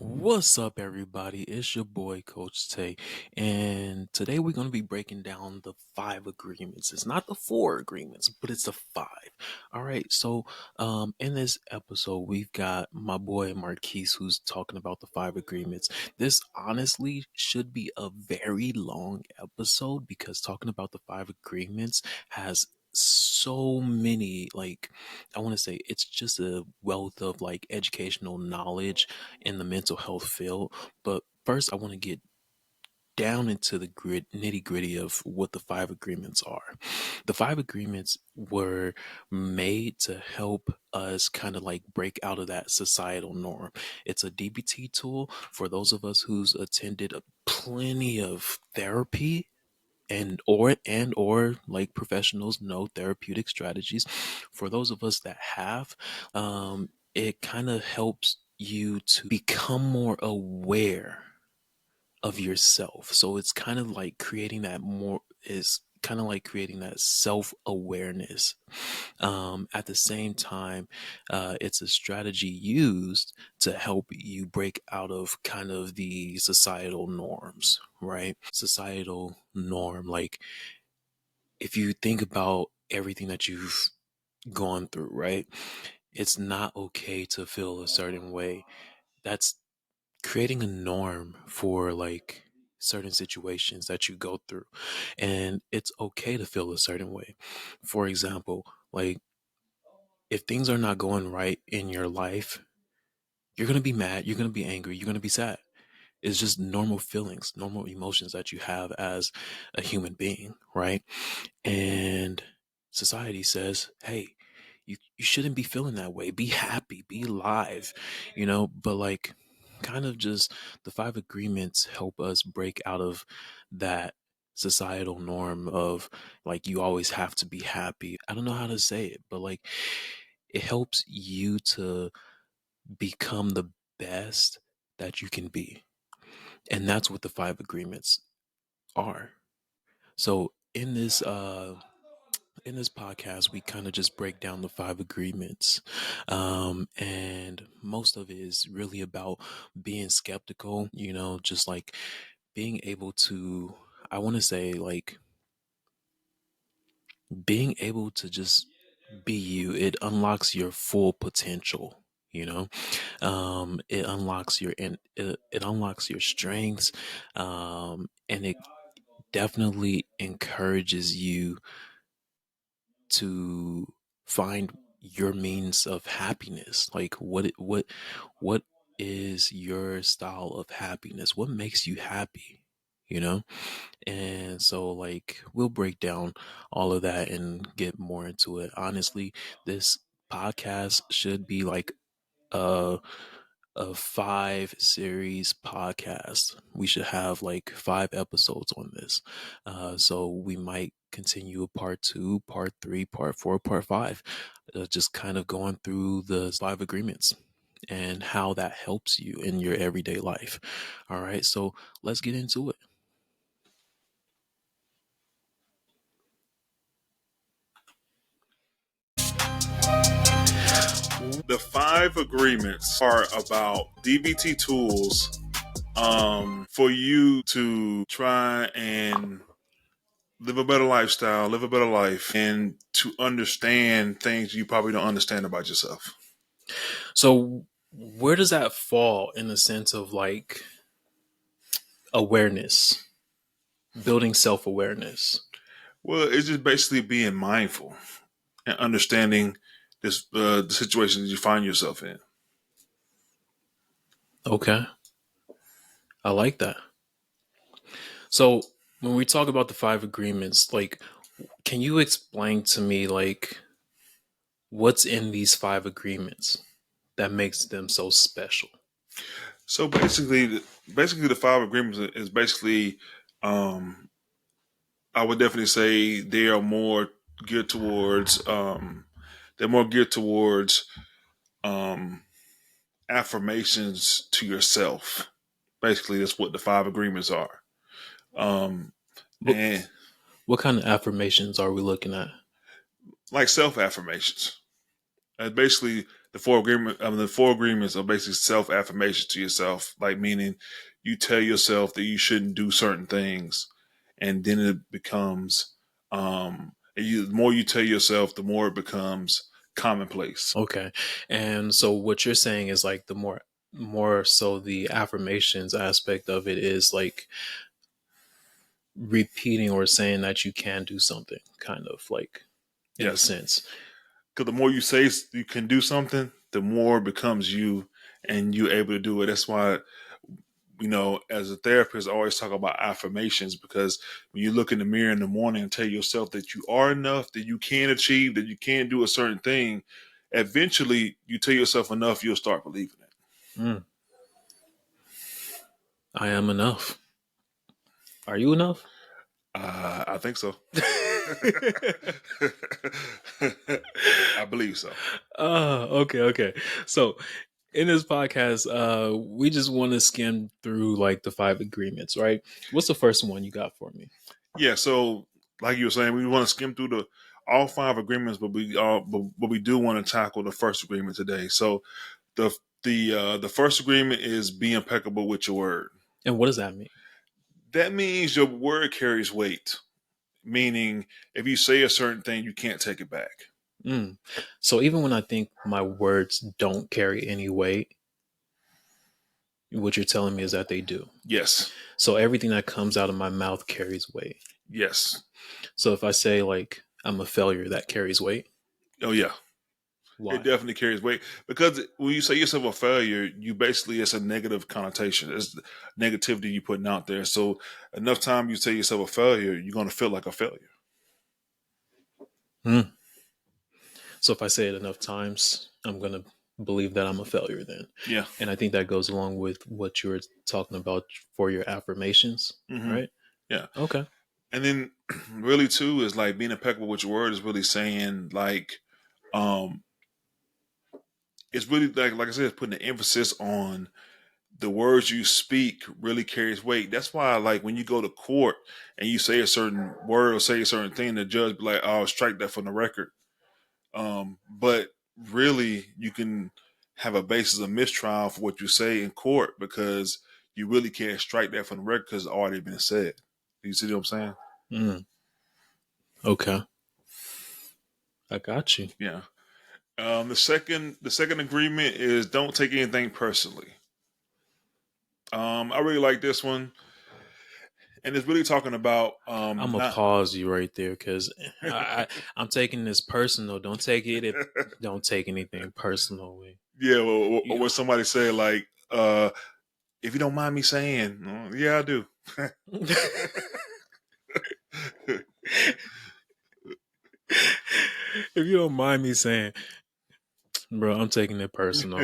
What's up, everybody? It's your boy, Coach Tay, and today we're going to be breaking down the 5 agreements. It's not the 4 agreements, but it's the 5. All right, so in this episode, we've got my boy Marquise who's talking about the 5 agreements. This honestly should be a very long episode because talking about the 5 agreements has so many, like, I want to say it's just a wealth of like educational knowledge in the mental health field. But first, I want to get down into the nitty gritty of what the 5 agreements are. The 5 agreements were made to help us kind of like break out of that societal norm. It's a DBT tool for those of us who's attended plenty of therapy and or like professionals know therapeutic strategies. For those of us that have, it kind of helps you to become more aware of yourself. So it's kind of like creating that more is kind of like creating that self-awareness. At the same time, it's a strategy used to help you break out of kind of the societal norms, right? Societal norm, like if you think about everything that you've gone through, right? It's not okay to feel a certain way. That's creating a norm for like certain situations that you go through. And it's okay to feel a certain way. For example, like if things are not going right in your life, you're going to be mad, you're going to be angry, you're going to be sad. It's just normal feelings, normal emotions that you have as a human being, right? And society says, hey, you shouldn't be feeling that way. Be happy, be alive, but like kind of just the 5 agreements help us break out of that societal norm of like you always have to be happy. I don't know how to say it, but like it helps you to become the best that you can be. And that's what the 5 agreements are. So in this podcast, we kind of just break down the 5 agreements. And most of it is really about being skeptical, just like being able to, I want to say, like being able to just be you. It unlocks your full potential. It unlocks it unlocks your strengths, and it definitely encourages you to find your means of happiness. Like what is your style of happiness? What makes you happy? You know? And so like we'll break down all of that and get more into it. Honestly, this podcast should be like a a 5 series podcast. We should have like 5 episodes on this. So we might continue a part 2, part 3, part 4, part 5, just kind of going through the 5 agreements and how that helps you in your everyday life. All right. So let's get into it. The 5 agreements are about DBT tools for you to try and live a better lifestyle, live a better life, and to understand things you probably don't understand about yourself. So where does that fall in the sense of like awareness, building self-awareness? Well, it's just basically being mindful and understanding the situation that you find yourself in. Okay. I like that. So when we talk about the 5 agreements, like, can you explain to me like what's in these 5 agreements that makes them so special? So basically, the 5 agreements is basically, um, I would definitely say they are more geared towards, they're more geared towards um, affirmations to yourself. Basically, that's what the 5 agreements are. Um, What and what kind of affirmations are we looking at? like self affirmations, basically the four agreements are basically self affirmations to yourself, like meaning you tell yourself that you shouldn't do certain things, and then it becomes the more you tell yourself, the more it becomes commonplace. Okay. And so what you're saying is like the more so the affirmations aspect of it is like repeating or saying that you can do something, kind of like in a Yes, sense. because the more you say you can do something, the more it becomes you, and you're able to do it. That's why, as a therapist, I always talk about affirmations, because when you look in the mirror in the morning and tell yourself that you are enough, that you can achieve, that you can do a certain thing, eventually you tell yourself enough, you'll start believing it. Mm, I am enough. Are you enough? I think so. I believe so. Okay, okay. So in this podcast, we just want to skim through like the five agreements, right? What's the first one you got for me? Yeah. So, like you were saying, we want to skim through the all five agreements, but we do want to tackle the first agreement today. So the the first agreement is be impeccable with your word. And what does that mean? That means your word carries weight. Meaning, if you say a certain thing, you can't take it back. Mm. So even when I think my words don't carry any weight, what you're telling me is that they do. Yes. So everything that comes out of my mouth carries weight. Yes. So if I say like I'm a failure, that carries weight. Oh yeah. It Why? definitely carries weight, because when you say yourself a failure, you basically, it's a negative connotation. It's negativity you putting out there. So enough time you say yourself a failure, you're going to feel like a failure. Mm. So if I say it enough times, I'm gonna believe that I'm a failure then. Yeah. And I think that goes along with what you were talking about for your affirmations, Hmm. right? Yeah. Okay. And then really too is like being impeccable with your word is really saying like, um, it's really like I said, it's putting the emphasis on the words you speak really carries weight. That's why, like, when you go to court and you say a certain word or say a certain thing, the judge be like, "Oh, strike that from the record." But really, you can have a basis of mistrial for what you say in court, because you really can't strike that from the record because it's already been said. You see what I'm saying? Mm. Okay. I got you. Yeah. The second agreement is don't take anything personally. I really like this one, and it's really talking about I'm gonna not. pause you right there because I'm taking this personal. Don't take anything personally. Yeah, or You what somebody say, like, if you don't mind me saying, yeah, I do. if you don't mind me saying, bro, I'm taking it personal.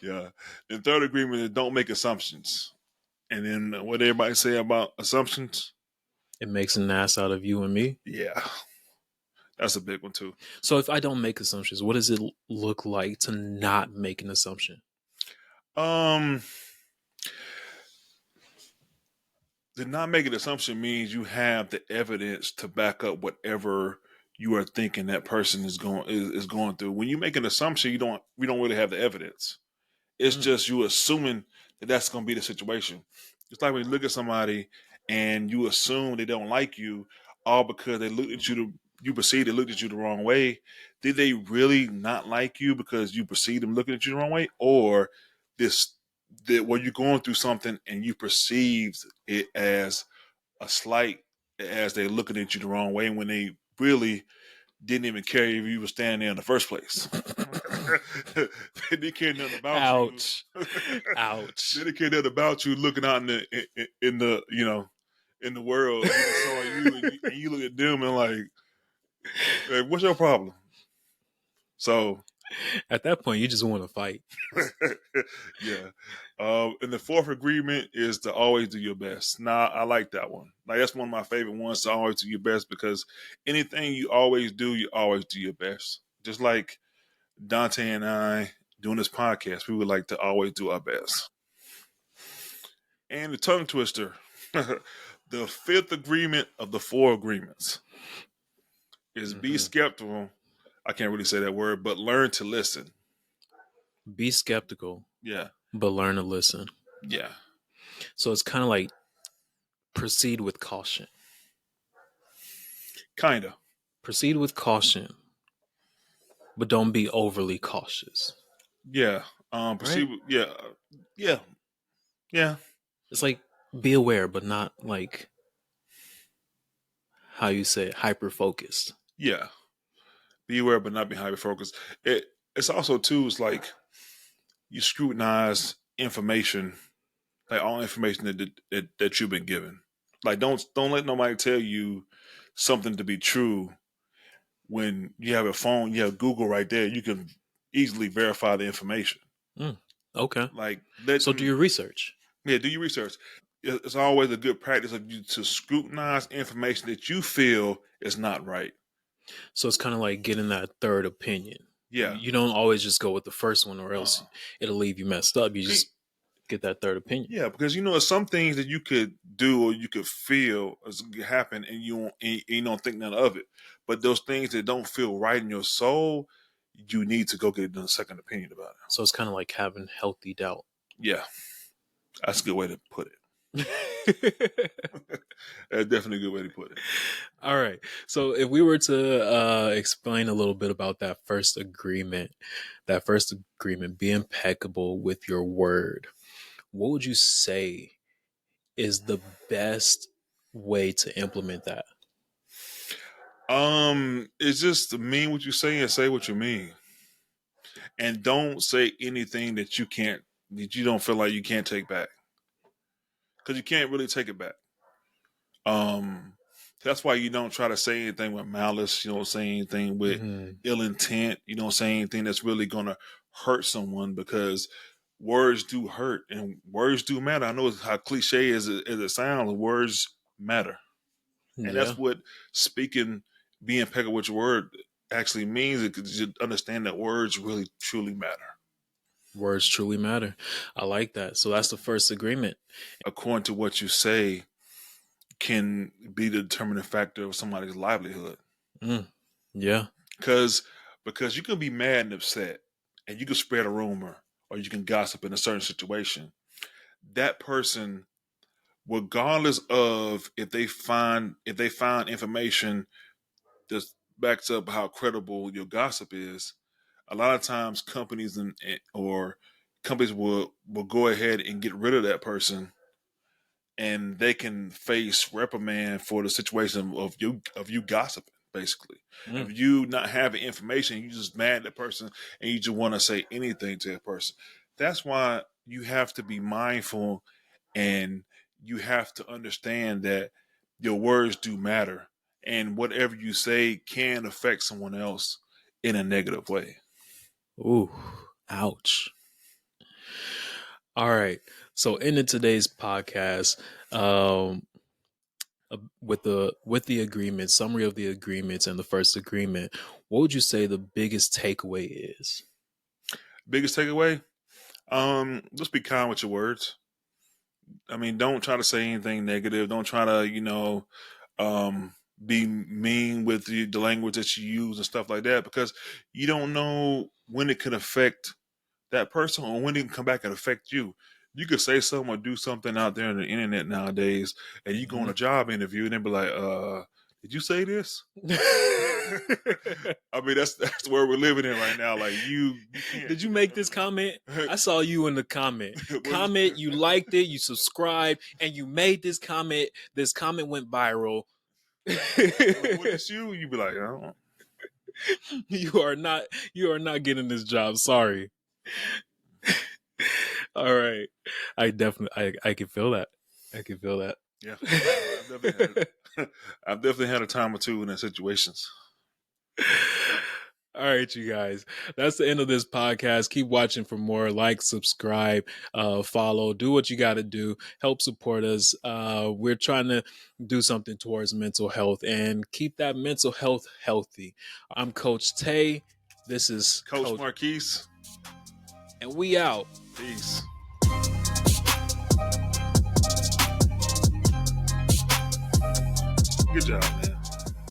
Yeah. The third agreement is don't make assumptions. And then what everybody say about assumptions? It makes an ass out of you and me. Yeah, that's a big one too. So if I don't make assumptions, what does it look like to not make an assumption? Um, to not make an assumption means you have the evidence to back up whatever you are thinking that person is going through. When you make an assumption, we don't really have the evidence. It's Mm, just you assuming that that's going to be the situation. It's like when you look at somebody and you assume they don't like you, all because they looked at you perceive they looked at you the wrong way. Did they really not like you because you perceive them looking at you the wrong way, or this that were you going through something and you perceived it as a slight, as they looking at you the wrong way when they really didn't even care if you were standing there in the first place. They didn't care nothing about you. ouch. They Ouch. didn't care nothing about you looking out in the in the world. They just saw you, and you look at them and like, what's your problem? So At that point, you just want to fight. yeah. And the fourth agreement is to always do your best. Now, I like that one. Like, that's one of my favorite ones, to always do your best, because anything you always do your best. Just like Dante and I doing this podcast, we would like to always do our best. And the tongue twister, the fifth agreement of the four agreements is be Hmm. skeptical. I can't really say that word, but learn to listen. Be skeptical, Yeah. but learn to listen. Yeah. So it's kind of like proceed with caution. Kinda. Proceed with caution, but don't be overly cautious. Yeah. Right? Proceed. Yeah. Yeah. Yeah. It's like be aware, but not like how you say it, hyper focused. Yeah. Be aware, but not be hyper focused. It's also too. It's like you scrutinize information, like all information that you've been given. Like don't let nobody tell you something to be true when you have a phone, you have Google right there. You can easily verify the information. Mm, okay. Like let So do your research. yeah, do your research. It's always a good practice of you to scrutinize information that you feel is not right. So it's kind of like getting that third opinion. Yeah. You don't always just go with the first one, or else Uh, it'll leave you messed up. You just get that third opinion. yeah, because there's some things that you could do or you could feel as happen, and you don't think none of it. But those things that don't feel right in your soul, you need to go get a second opinion about it. So it's kind of like having healthy doubt. Yeah, that's a good way to put it. That's definitely a good way to put it. All right. So if we were to explain a little bit about that first agreement, be impeccable with your word. What would you say is the best way to implement that? It's just to mean what you say and say what you mean, and don't say anything that you don't feel like you can't take back, because you can't really take it back. Um, that's why you don't try to say anything with malice. You don't say anything with Mm-hmm. ill intent. You don't say anything that's really gonna hurt someone, because words do hurt and words do matter. I know how cliche as it sounds, words matter, and Yeah. that's what speaking, being impeccable with your word actually means. Because you understand that words really truly matter. Words truly matter. I like that. So that's the first agreement. According to what you say, can be the determining factor of somebody's livelihood. Mm. Yeah. Because you can be mad and upset, and you can spread a rumor, or you can gossip in a certain situation. That person, regardless of if they find information that backs up how credible your gossip is, a lot of times companies or companies will go ahead and get rid of that person, and they can face reprimand for the situation of you gossiping, basically. Mm. If you not having information, you just mad at that person and you just want to say anything to that person. That's why you have to be mindful, and you have to understand that your words do matter, and whatever you say can affect someone else in a negative way. Ooh. Ouch. All right. So in today's podcast, with the agreement, summary of the agreements and the first agreement, what would you say the biggest takeaway is? Biggest takeaway: just be kind with your words. I mean, don't try to say anything negative. Don't try to, be mean with the language that you use and stuff like that, because you don't know when it can affect that person or when it can come back and affect you. You could say something or do something out there on the internet nowadays, and you go on Mhm. a job interview and they be like, did you say this? I mean, that's where we're living in right now. Like you can't. Did you make this comment? I saw you in the comment. What Comment, you liked it, you subscribed, and you made this comment. This comment went viral. it's you? You be like, I don't know. You are not getting this job. Sorry. All right. I can feel that. I can feel that. Yeah, I've definitely had it. I've definitely had a time or two in that situations. All right, you guys. That's the end of this podcast. Keep watching for more. Like, subscribe, follow, do what you got to do. Help support us. We're trying to do something towards mental health and keep that mental health healthy. I'm Coach Tay. This is Coach Marquise. And we out. Peace. Good job, man.